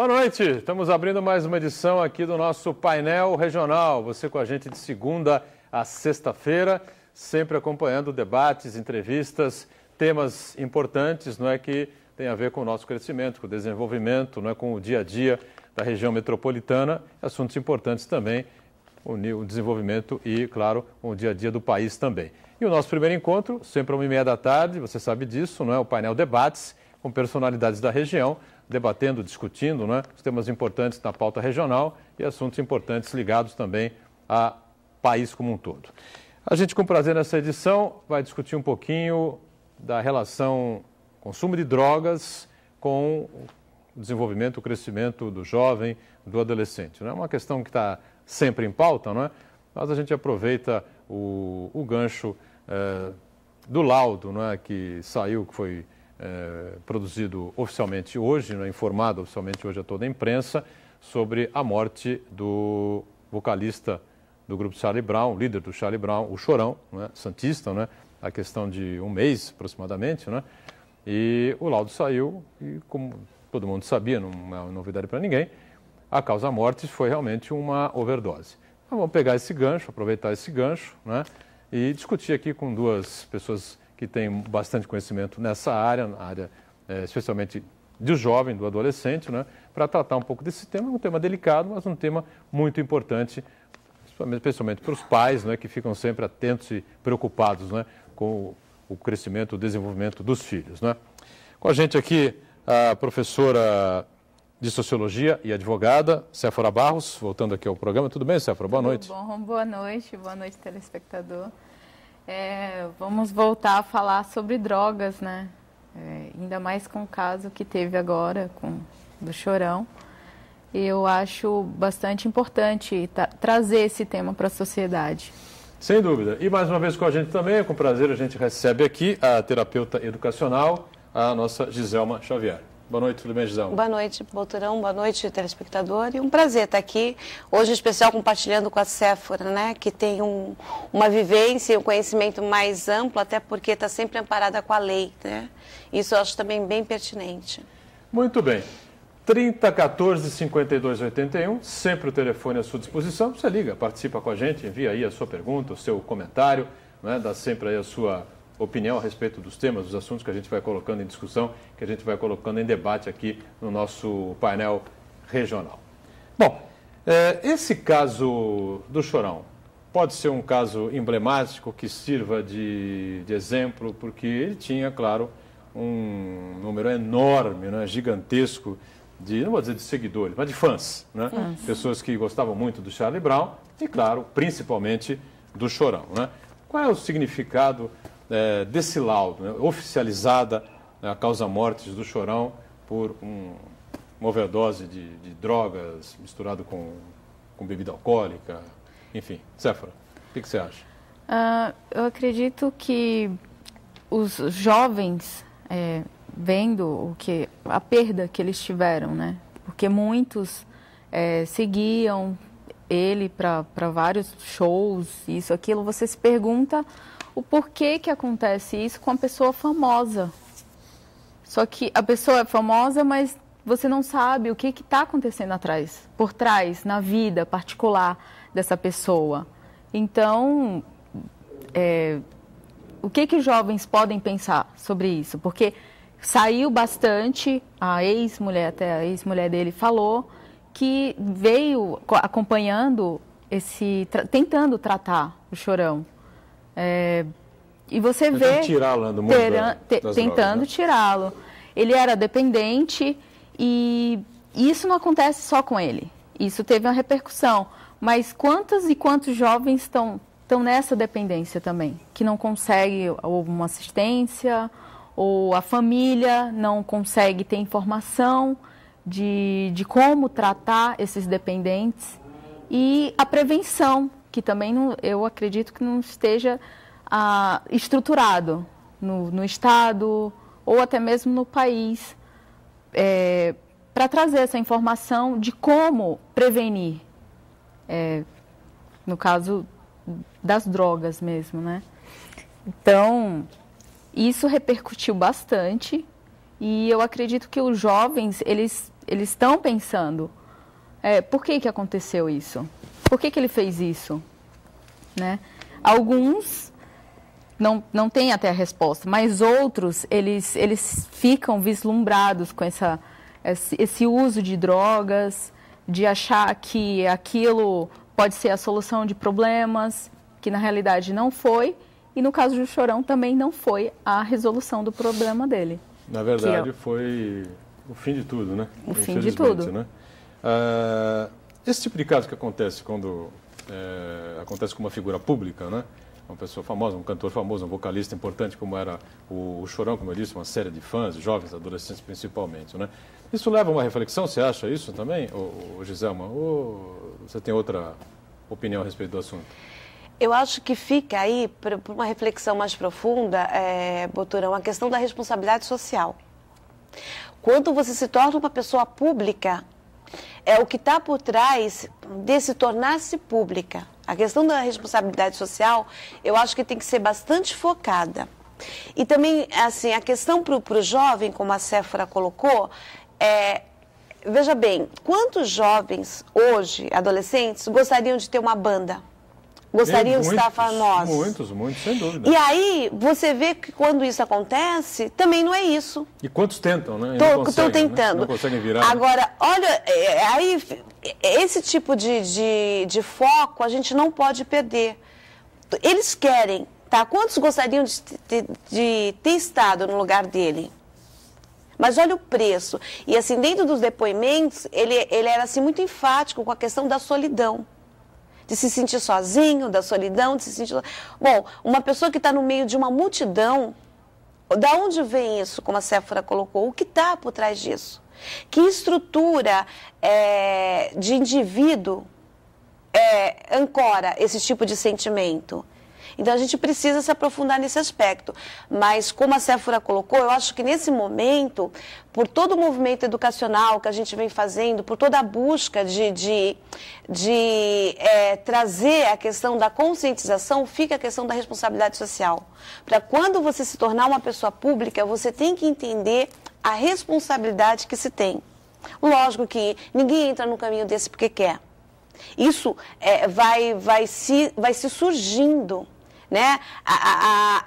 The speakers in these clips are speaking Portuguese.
Boa noite, estamos abrindo mais uma edição aqui do nosso painel regional. Você com a gente de segunda a sexta-feira, sempre acompanhando debates, entrevistas, temas importantes, não é, que tem a ver com o nosso crescimento, com o desenvolvimento, não é, com o dia a dia da região metropolitana, assuntos importantes também, o desenvolvimento e, claro, o dia a dia do país também. E o nosso primeiro encontro, sempre às 1h30 da tarde, você sabe disso, não é, o painel Debates, com personalidades da região, debatendo, discutindo, né, os temas importantes na pauta regional e assuntos importantes ligados também ao país como um todo. A gente, com prazer, nessa edição, vai discutir um pouquinho da relação consumo de drogas com o desenvolvimento, o crescimento do jovem, do adolescente. Não é uma questão que está sempre em pauta, não é? Mas a gente aproveita o gancho do laudo, não é, que saiu, que foi produzido oficialmente hoje, né, informado oficialmente hoje a toda a imprensa, sobre a morte do vocalista do grupo Charlie Brown, líder do Charlie Brown, o Chorão, né, santista, né, a questão de um mês aproximadamente, né, e o laudo saiu e, como todo mundo sabia, não é novidade para ninguém, a causa da morte foi realmente uma overdose. Então, vamos pegar esse gancho, aproveitar esse gancho, né, e discutir aqui com duas pessoas que tem bastante conhecimento nessa área, na área especialmente do jovem, do adolescente, né, para tratar um pouco desse tema, um tema delicado, mas um tema muito importante, especialmente para os pais, né, que ficam sempre atentos e preocupados, né, com o crescimento, o desenvolvimento dos filhos. Né. Com a gente aqui a professora de Sociologia e advogada, Séfora Barros, voltando aqui ao programa. Tudo bem, Séfora? Boa noite. Tudo bom, boa noite, telespectador. Vamos voltar a falar sobre drogas, né? Ainda mais com o caso que teve agora do Chorão. Eu acho bastante importante trazer esse tema para a sociedade. Sem dúvida. E mais uma vez com a gente também, com prazer, a gente recebe aqui a terapeuta educacional, a nossa Giselma Xavier. Boa noite, tudo bem, Giselma? Boa noite, Boturão, boa noite, telespectador. E um prazer estar aqui, hoje em especial compartilhando com a Séfora, né, que tem uma vivência e um conhecimento mais amplo, até porque está sempre amparada com a lei, né? Isso eu acho também bem pertinente. Muito bem. 3014-5281, sempre o telefone à sua disposição. Você liga, participa com a gente, envia aí a sua pergunta, o seu comentário, né, dá sempre aí a sua opinião a respeito dos temas, dos assuntos que a gente vai colocando em discussão, que a gente vai colocando em debate aqui no nosso painel regional. Bom, esse caso do Chorão pode ser um caso emblemático que sirva de exemplo, porque ele tinha, claro, um número enorme, né, gigantesco, não vou dizer de seguidores, mas de fãs, né? Pessoas que gostavam muito do Charlie Brown e, claro, principalmente do Chorão. Né? Qual é o significado desse laudo, né, oficializada, né, a causa-mortes do Chorão por uma overdose de drogas misturado com bebida alcoólica, enfim. Séfora, o que você acha? Eu acredito que os jovens, vendo a perda que eles tiveram, né, porque muitos seguiam ele para vários shows, isso, aquilo, você se pergunta o porquê que acontece isso com a pessoa famosa. Só que a pessoa é famosa, mas você não sabe o que está acontecendo por trás, na vida particular dessa pessoa. Então, o que os jovens podem pensar sobre isso? Porque saiu bastante, a ex-mulher dele falou, que veio acompanhando tentando tratar o Chorão. E você vê tirá-lo do mundo tentando drogas, né? Tirá-lo. Ele era dependente e isso não acontece só com ele. Isso teve uma repercussão. Mas quantos e quantos jovens estão nessa dependência também? Que não consegue uma assistência, ou a família não consegue ter informação de como tratar esses dependentes. E a prevenção, que também eu acredito que não esteja estruturado no Estado ou até mesmo no país, para trazer essa informação de como prevenir, no caso das drogas mesmo, né? Então, isso repercutiu bastante e eu acredito que os jovens, eles eles estão pensando, por que aconteceu isso? Por que ele fez isso? Né? Alguns não têm até a resposta, mas outros, eles ficam vislumbrados com esse uso de drogas, de achar que aquilo pode ser a solução de problemas, que na realidade não foi, e no caso do Chorão também não foi a resolução do problema dele. Na verdade, foi o fim de tudo, né? O fim de tudo. Né? Esse tipo de caso que acontece quando acontece com uma figura pública, né? Uma pessoa famosa, um cantor famoso, um vocalista importante, como era o Chorão, como eu disse, uma série de fãs, jovens, adolescentes principalmente, né? Isso leva a uma reflexão, você acha isso também, Giselma? Ou você tem outra opinião a respeito do assunto? Eu acho que fica aí, para uma reflexão mais profunda, Boturão, a questão da responsabilidade social. Quando você se torna uma pessoa pública, o que está por trás de se tornar-se pública. A questão da responsabilidade social, eu acho que tem que ser bastante focada. E também, assim, a questão para o jovem, como a Séfora colocou, veja bem, quantos jovens hoje, adolescentes, gostariam de ter uma banda? Gostariam de estar famosos? Muitos, sem dúvida. E aí, você vê que quando isso acontece, também não é isso. E quantos tentam, né? Estão tentando. Né? Não conseguem virar. Agora, olha, aí, esse tipo de foco a gente não pode perder. Eles querem, tá? Quantos gostariam de ter estado no lugar dele? Mas olha o preço. E assim, dentro dos depoimentos, ele era assim, muito enfático com a questão da solidão. De se sentir sozinho, da solidão, de se sentir... Bom, uma pessoa que está no meio de uma multidão, da onde vem isso, como a Séfora colocou? O que está por trás disso? Que estrutura de indivíduo ancora esse tipo de sentimento? Então, a gente precisa se aprofundar nesse aspecto. Mas, como a Séfora colocou, eu acho que nesse momento, por todo o movimento educacional que a gente vem fazendo, por toda a busca de trazer a questão da conscientização, fica a questão da responsabilidade social. Para quando você se tornar uma pessoa pública, você tem que entender a responsabilidade que se tem. Lógico que ninguém entra no caminho desse porque quer. Isso vai se surgindo. Né?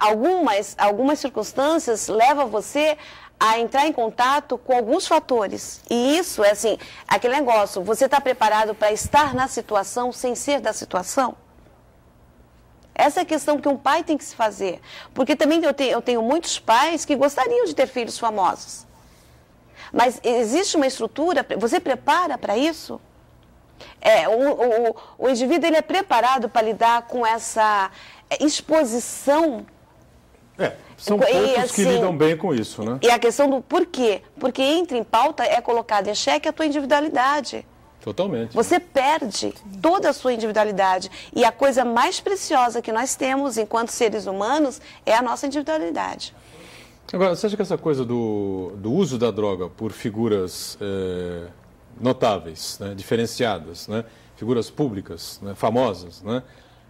Algumas circunstâncias levam você a entrar em contato com alguns fatores. E isso é assim, aquele negócio, você está preparado para estar na situação sem ser da situação? Essa é a questão que um pai tem que se fazer. Porque também eu tenho muitos pais que gostariam de ter filhos famosos. Mas existe uma estrutura, você prepara para isso? O indivíduo ele é preparado para lidar com essa exposição. São poucos que lidam bem com isso, né? E a questão do porquê? Porque entra em pauta, é colocada em xeque a tua individualidade. Totalmente. Você perde toda a sua individualidade. E a coisa mais preciosa que nós temos enquanto seres humanos é a nossa individualidade. Agora, você acha que essa coisa do uso da droga por figuras notáveis, né, diferenciadas, né, figuras públicas, né, famosas, né,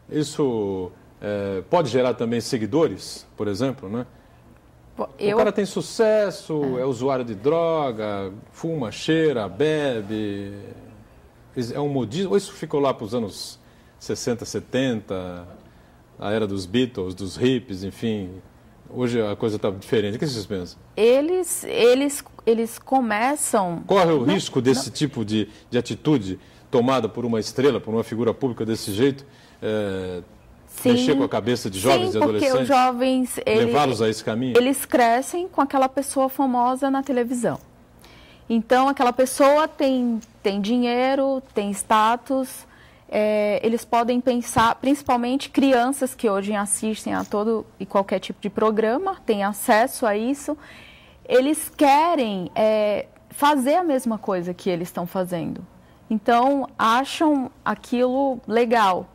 isso pode gerar também seguidores, por exemplo, né? O cara tem sucesso, é usuário de droga, fuma, cheira, bebe, é um modismo, ou isso ficou lá para os anos 60, 70, a era dos Beatles, dos hippies, enfim, hoje a coisa está diferente. O que vocês pensam? Eles começam... Corre o risco desse tipo de atitude tomada por uma estrela, por uma figura pública desse jeito, mexer com a cabeça de jovens e adolescentes? Porque os jovens, levá-los a esse caminho? Eles crescem com aquela pessoa famosa na televisão. Então, aquela pessoa tem dinheiro, tem status, eles podem pensar, principalmente crianças que hoje assistem a todo e qualquer tipo de programa, têm acesso a isso, eles querem fazer a mesma coisa que eles estão fazendo. Então, acham aquilo legal.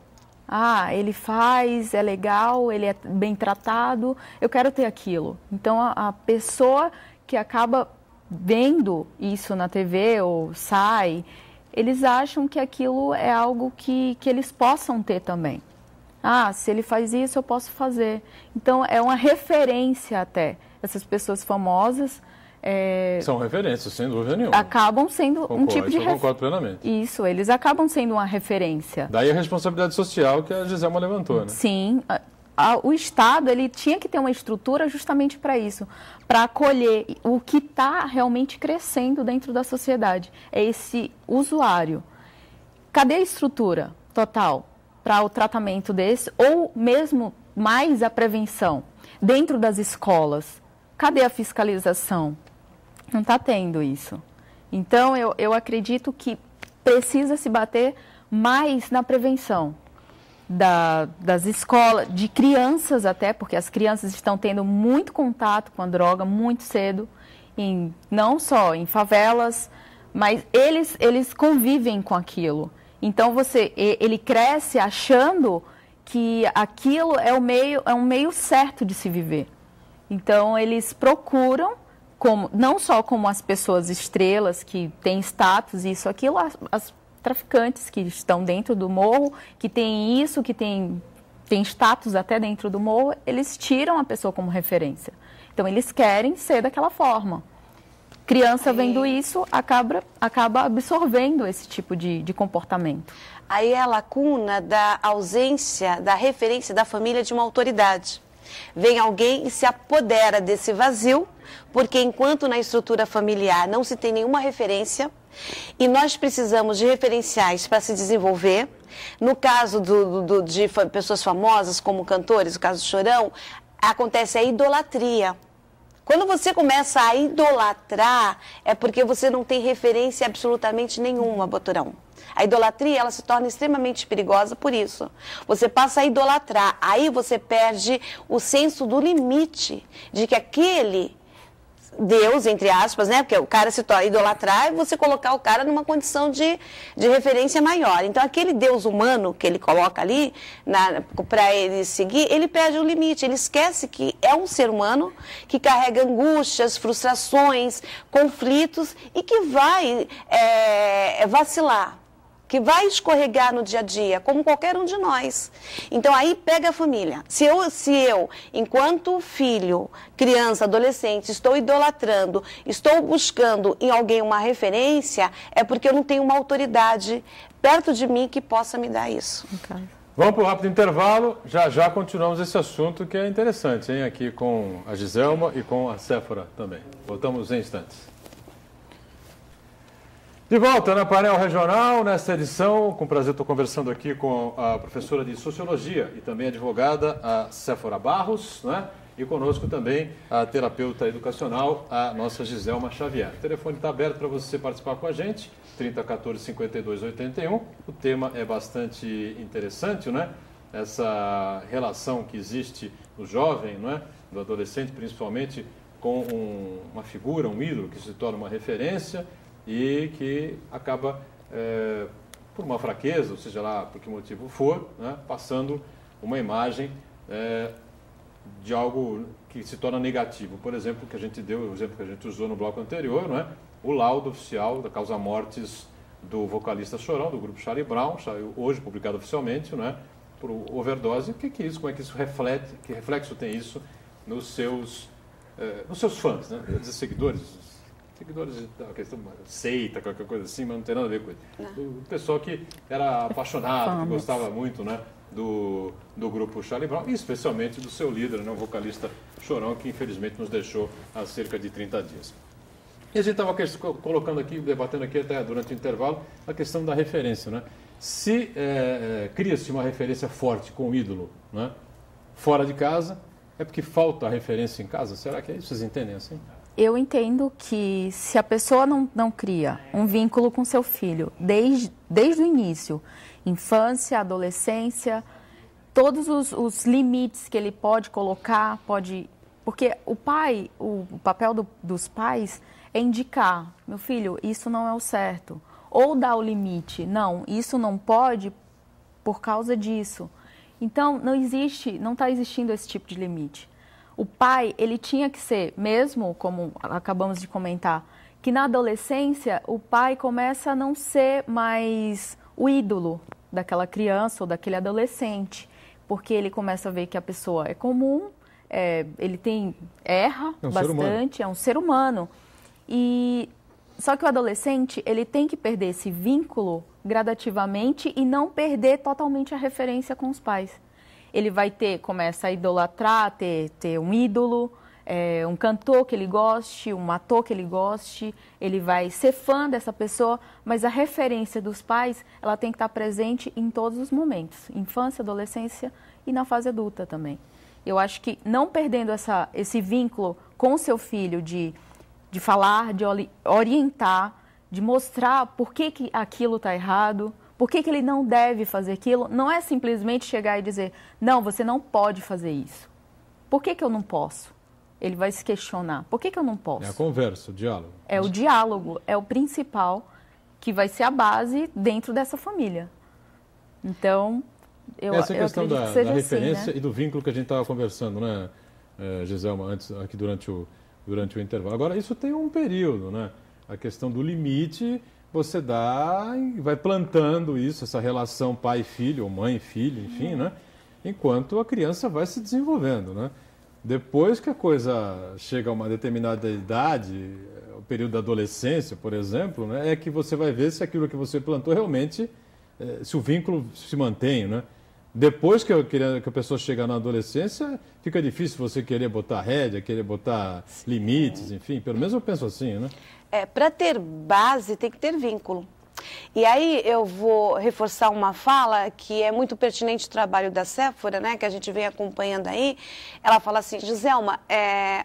Ele faz, é legal, ele é bem tratado, eu quero ter aquilo. Então, a pessoa que acaba vendo isso na TV ou sai, eles acham que aquilo é algo que eles possam ter também. Se ele faz isso, eu posso fazer. Então, é uma referência até. Essas pessoas famosas São referências, sem dúvida nenhuma. Acabam sendo um tipo de referência. Concordo plenamente. Isso, eles acabam sendo uma referência. Daí a responsabilidade social que a Giselma levantou, né? Sim, o Estado ele tinha que ter uma estrutura justamente para isso, para acolher o que está realmente crescendo dentro da sociedade. É esse usuário. Cadê a estrutura total para o tratamento desse, ou mesmo mais a prevenção dentro das escolas? Cadê a fiscalização? Não está tendo isso. Então, eu acredito que precisa se bater mais na prevenção das escolas, de crianças até, porque as crianças estão tendo muito contato com a droga muito cedo, não só em favelas, mas eles convivem com aquilo. Então, ele cresce achando que aquilo é um meio certo de se viver. Então, eles procuram, não só como as pessoas estrelas, que têm status, isso, aquilo, as traficantes que estão dentro do morro, que têm isso, que têm status até dentro do morro, eles tiram a pessoa como referência. Então, eles querem ser daquela forma. Criança vendo isso, acaba absorvendo esse tipo de comportamento. Aí é a lacuna da ausência, da referência da família de uma autoridade. Vem alguém e se apodera desse vazio, porque enquanto na estrutura familiar não se tem nenhuma referência, e nós precisamos de referenciais para se desenvolver. No caso de pessoas famosas, como cantores, no caso do Chorão, acontece a idolatria. Quando você começa a idolatrar, é porque você não tem referência absolutamente nenhuma, Boturão. A idolatria, ela se torna extremamente perigosa por isso. Você passa a idolatrar, aí você perde o senso do limite, de que aquele Deus, entre aspas, né? Porque o cara se torna idolatrar e você colocar o cara numa condição de referência maior. Então, aquele Deus humano que ele coloca ali, para ele seguir, ele perde o limite. Ele esquece que é um ser humano que carrega angústias, frustrações, conflitos e que vai vacilar, que vai escorregar no dia a dia, como qualquer um de nós. Então, aí pega a família. Se eu, enquanto filho, criança, adolescente, estou idolatrando, estou buscando em alguém uma referência, é porque eu não tenho uma autoridade perto de mim que possa me dar isso. Okay. Vamos para o rápido intervalo. Já continuamos esse assunto que é interessante, hein? Aqui com a Giselma e com a Séfora também. Voltamos em instantes. De volta na Painel Regional, nesta edição, com prazer estou conversando aqui com a professora de Sociologia e também advogada, a Séfora Barros, né? E conosco também a terapeuta educacional, a nossa Giselma Xavier. O telefone está aberto para você participar com a gente, 3014 5281. O tema é bastante interessante, né? Essa relação que existe no jovem, né? Do adolescente, principalmente, com uma figura, um ídolo que se torna uma referência e que acaba, por uma fraqueza, ou seja lá por que motivo for, né, passando uma imagem de algo que se torna negativo. Por exemplo, que a gente deu, o exemplo que a gente usou no bloco anterior, né, o laudo oficial da causa mortes do vocalista Chorão, do grupo Charlie Brown, hoje publicado oficialmente, né, por overdose. O que é isso? Como é que isso reflete? Que reflexo tem isso nos seus fãs, né? Eu dizer seguidores da questão seita, qualquer coisa assim, mas não tem nada a ver com isso. O pessoal que era apaixonado, que gostava muito, né, do grupo Charlie Brown, e especialmente do seu líder, né, o vocalista Chorão, que infelizmente nos deixou há cerca de 30 dias. E a gente estava colocando aqui, debatendo aqui até durante o intervalo, a questão da referência, né? Se cria-se uma referência forte com o ídolo, né, fora de casa, é porque falta a referência em casa? Será que é isso? Vocês entendem assim? Eu entendo que se a pessoa não cria um vínculo com seu filho desde o início, infância, adolescência, todos os limites que ele pode colocar, porque o papel dos pais é indicar, meu filho, isso não é o certo, ou dar o limite, não, isso não pode por causa disso. Então, não está existindo esse tipo de limite. O pai, ele tinha que ser, mesmo como acabamos de comentar, que na adolescência o pai começa a não ser mais o ídolo daquela criança ou daquele adolescente, porque ele começa a ver que a pessoa é comum, ele erra bastante, é um ser humano. Só que o adolescente, ele tem que perder esse vínculo gradativamente e não perder totalmente a referência com os pais. Ele vai começa a idolatrar, ter um ídolo, um cantor que ele goste, um ator que ele goste, ele vai ser fã dessa pessoa, mas a referência dos pais, ela tem que estar presente em todos os momentos, infância, adolescência e na fase adulta também. Eu acho que não perdendo esse vínculo com o seu filho de falar, de orientar, de mostrar por que aquilo está errado, por que ele não deve fazer aquilo, não é simplesmente chegar e dizer, não, você não pode fazer isso. Por que eu não posso? Ele vai se questionar, por que eu não posso? É a conversa, o diálogo. É o diálogo, é o principal, que vai ser a base dentro dessa família. Então, essa questão da referência assim, né? E do vínculo que a gente estava conversando, né, Giselma, antes, aqui durante o intervalo. Agora, isso tem um período, né? A questão do limite, você dá e vai plantando isso, essa relação pai-filho, ou mãe-filho, enfim, né? Enquanto a criança vai se desenvolvendo, né? Depois que a coisa chega a uma determinada idade, o período da adolescência, por exemplo, né, é que você vai ver se aquilo que você plantou realmente, se o vínculo se mantém, né? Depois que a pessoa chega na adolescência, fica difícil você querer botar rédea, querer botar limites, enfim. Pelo menos eu penso assim, né? Para ter base, tem que ter vínculo. E aí eu vou reforçar uma fala que é muito pertinente ao trabalho da Séfora, né, que a gente vem acompanhando aí. Ela fala assim, Giselma,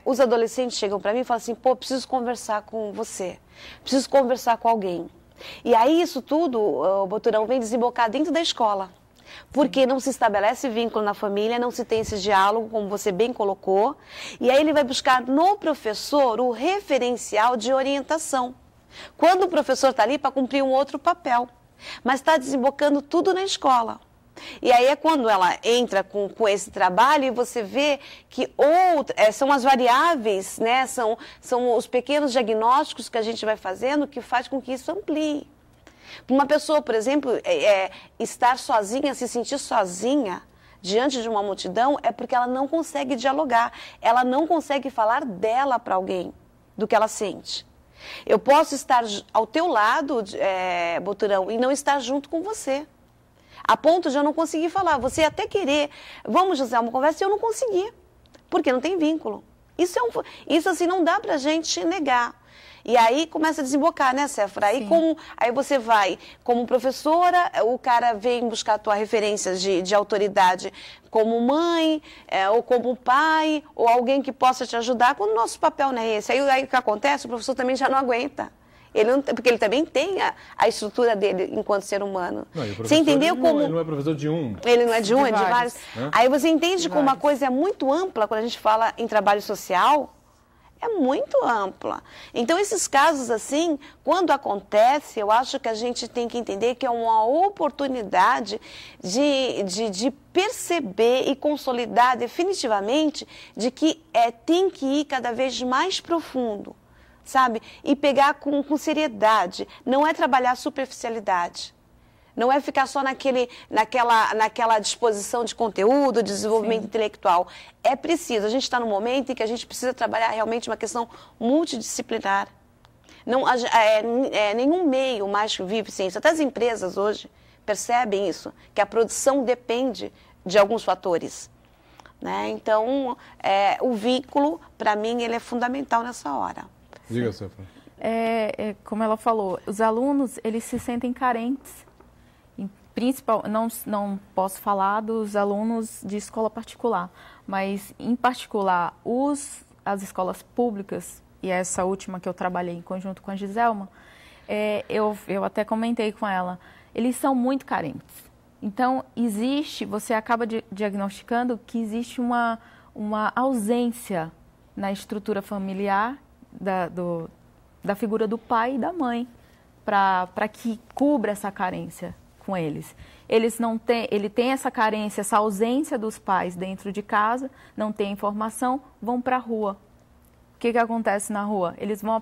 os adolescentes chegam para mim e falam assim, pô, preciso conversar com você, preciso conversar com alguém. E aí isso tudo, o Boturão, vem desembocar dentro da escola. Porque não se estabelece vínculo na família, não se tem esse diálogo, como você bem colocou. E aí ele vai buscar no professor o referencial de orientação. Quando o professor está ali para cumprir um outro papel, mas está desembocando tudo na escola. E aí é quando ela entra com esse trabalho e você vê que são as variáveis, né? São os pequenos diagnósticos que a gente vai fazendo que faz com que isso amplie. Uma pessoa, por exemplo, estar sozinha, se sentir sozinha diante de uma multidão é porque ela não consegue dialogar, ela não consegue falar dela para alguém, do que ela sente. Eu posso estar ao teu lado, Boturão, e não estar junto com você. A ponto de eu não conseguir falar. Você até querer, vamos, José, uma conversa, e eu não conseguir. Porque não tem vínculo. Isso assim, não dá pra gente negar. E aí começa a desembocar, né, Séfora? Aí você vai, como professora, o cara vem buscar a tua referência de autoridade como mãe, ou como pai, ou alguém que possa te ajudar, quando o nosso papel não é esse. Aí o que acontece? O professor também já não aguenta. Porque ele também tem a estrutura dele enquanto ser humano. Não, você entendeu como... Ele não é professor de um. Ele não é de um, é de vários. Aí você entende de como uma vários. coisa é muito ampla, quando a gente fala em trabalho social, é muito ampla. Então, esses casos assim, quando acontece, eu acho que a gente tem que entender que é uma oportunidade de perceber e consolidar definitivamente de que tem que ir cada vez mais profundo, sabe? E pegar com seriedade. Não é trabalhar superficialidade. Não é ficar só naquela disposição de conteúdo, desenvolvimento intelectual. É preciso, a gente está num momento em que a gente precisa trabalhar realmente uma questão multidisciplinar. Nenhum meio mais vive sem isso. Até as empresas hoje percebem isso, que a produção depende de alguns fatores. Né? Então, o vínculo, para mim, ele é fundamental nessa hora. Diga, Séfora. Como ela falou, os alunos, eles se sentem carentes. Não posso falar dos alunos de escola particular, mas, em particular, as escolas públicas, e essa última que eu trabalhei em conjunto com a Giselma, eu até comentei com ela, eles são muito carentes. Então, você acaba diagnosticando que existe uma ausência na estrutura familiar da figura do pai e da mãe, para que cubra essa carência com eles. Ele tem essa carência, essa ausência dos pais dentro de casa, não tem informação, vão para a rua. O que acontece na rua? Eles vão